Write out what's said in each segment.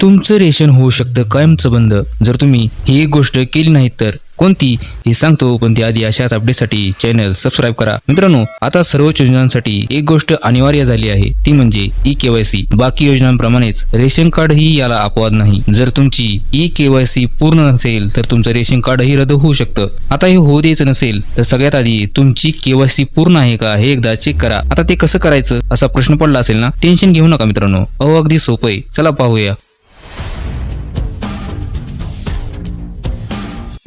तुमचं रेशन होऊ शकतं कायमचं बंद जर तुम्ही ही एक गोष्ट केली नाही तर. कोणती हे सांगतो, पण त्याआधी अशाच अपडेटसाठी चॅनल सबस्क्राईब करा. मित्रांनो, आता सर्व योजनांसाठी एक गोष्ट अनिवार्य झाली आहे, ती म्हणजे ई-केवायसी. बाकी योजनांप्रमाणेच रेशन कार्ड ही याला अपवाद नाही. जर तुमची ई-केवायसी पूर्ण नसेल तर तुमचं रेशन कार्डही रद्द होऊ शकतं. आता हे होऊ द्यायचं नसेल तर सगळ्यात आधी तुमची केवायसी पूर्ण आहे का हे एकदा चेक करा. आता ते कसं करायचं असा प्रश्न पडला असेल ना, टेन्शन घेऊ नका मित्रांनो, अगदी सोपं आहे. चला पाहूया.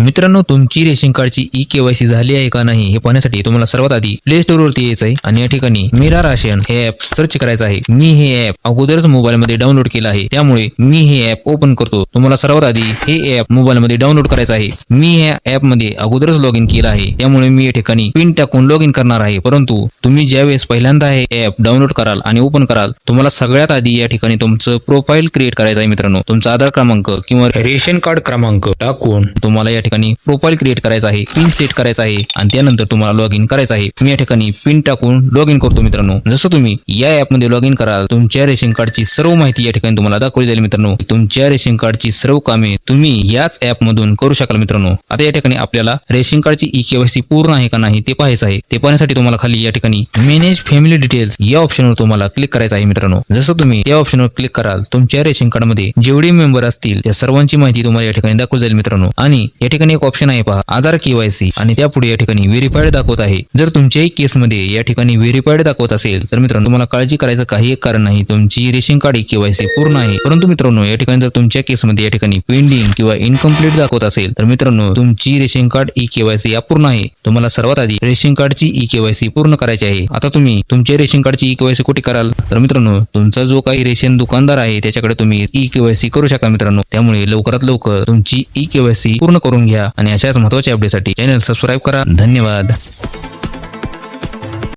मित्रांनो, तुमची रेशन कार्डची ई-केवायसी झाली आहे का नाही हे पाहण्यासाठी तुम्हाला सर्वात आधी प्ले स्टोर वरती यायचं आहे आणि या ठिकाणी मेरा राशन हे ऍप सर्च करायचं आहे. मी हे ऍप अगोदरच मोबाईल मध्ये डाउनलोड केलं आहे, त्यामुळे मी हे ऍप ओपन करतो. तुम्हाला सर्वात आधी हे ऍप मोबाईल मध्ये डाउनलोड करायचं आहे. मी या ऍप मध्ये अगोदरच लॉग इन केलं आहे, त्यामुळे मी या ठिकाणी पिन टाकून लॉग इन करणार आहे. परंतु तुम्ही ज्यावेळेस पहिल्यांदा हे ऍप डाउनलोड कराल आणि ओपन कराल, तुम्हाला सगळ्यात आधी या ठिकाणी तुमचं प्रोफाईल क्रिएट करायचं आहे. मित्रांनो, तुमचा आधार क्रमांक किंवा रेशन कार्ड क्रमांक टाकून तुम्हाला या ठिकाणी प्रोफाईल क्रिएट करायचा आहे, पिन सेट करायचा आहे आणि त्यानंतर तुम्हाला लॉग इन करायचं आहे. मी या ठिकाणी पिन टाकून लॉग इन करतो. मित्रांनो, जसं तुम्ही या ऍप मध्ये लॉग इन कराल, तुमच्या रेशन कार्डची सर्व माहिती या ठिकाणी तुम्हाला दाखवली जाईल. मित्रांनो, तुमच्या रेशन कार्डची सर्व कामे तुम्ही याच ऍप मधून करू शकाल. मित्रांनो, आता या ठिकाणी आपल्याला रेशन कार्डची ई-केवायसी पूर्ण आहे का नाही ते पाहायचं आहे. ते पाहण्यासाठी तुम्हाला खाली या ठिकाणी मॅनेज फॅमिली डिटेल्स या ऑप्शनवर तुम्हाला क्लिक करायचं आहे. मित्रांनो, जसं तुम्ही त्या ऑप्शनवर क्लिक कराल, तुमच्या रेशन कार्ड मध्ये जेवढे मेंबर असतील त्या सर्वांची माहिती तुम्हाला या ठिकाणी दाखवली जाईल. मित्रांनो, आणि या ठिकाणी एक ऑप्शन आहे पहा, आधार केवायसी, आणि त्यापुढे या ठिकाणी व्हेरीफाईड दाखवत आहे. जर तुमच्याही केसमध्ये या ठिकाणी व्हेरीफाईड दाखवत असेल तर मित्रांनो, तुम्हाला काळजी करायचं काही एक कारण नाही, तुमची रेशन कार्ड ई-केवायसी पूर्ण आहे. परंतु मित्रांनो, या ठिकाणी जर तुमच्या केसमध्ये या ठिकाणी पेंडिंग किंवा इनकम्प्लीट दाखवत असेल तर मित्रांनो, तुमची रेशन कार्ड ई-केवायसी अपूर्ण आहे. तुम्हाला सर्वात आधी रेशन कार्डची ई-केवायसी पूर्ण करायची आहे. आता तुम्ही तुमच्या रेशन कार्डची ई-केवायसी कुठे कराल तर मित्रांनो, तुमचा जो काही रेशन दुकानदार आहे त्याच्याकडे तुम्ही ई-केवायसी करू शकता. मित्रांनो, त्यामुळे लवकरात लवकर तुमची ई-केवायसी पूर्ण करून घ्या आणि अशाच महत्त्वाच्या अपडेटसाठी चॅनल सबस्क्राईब करा. धन्यवाद.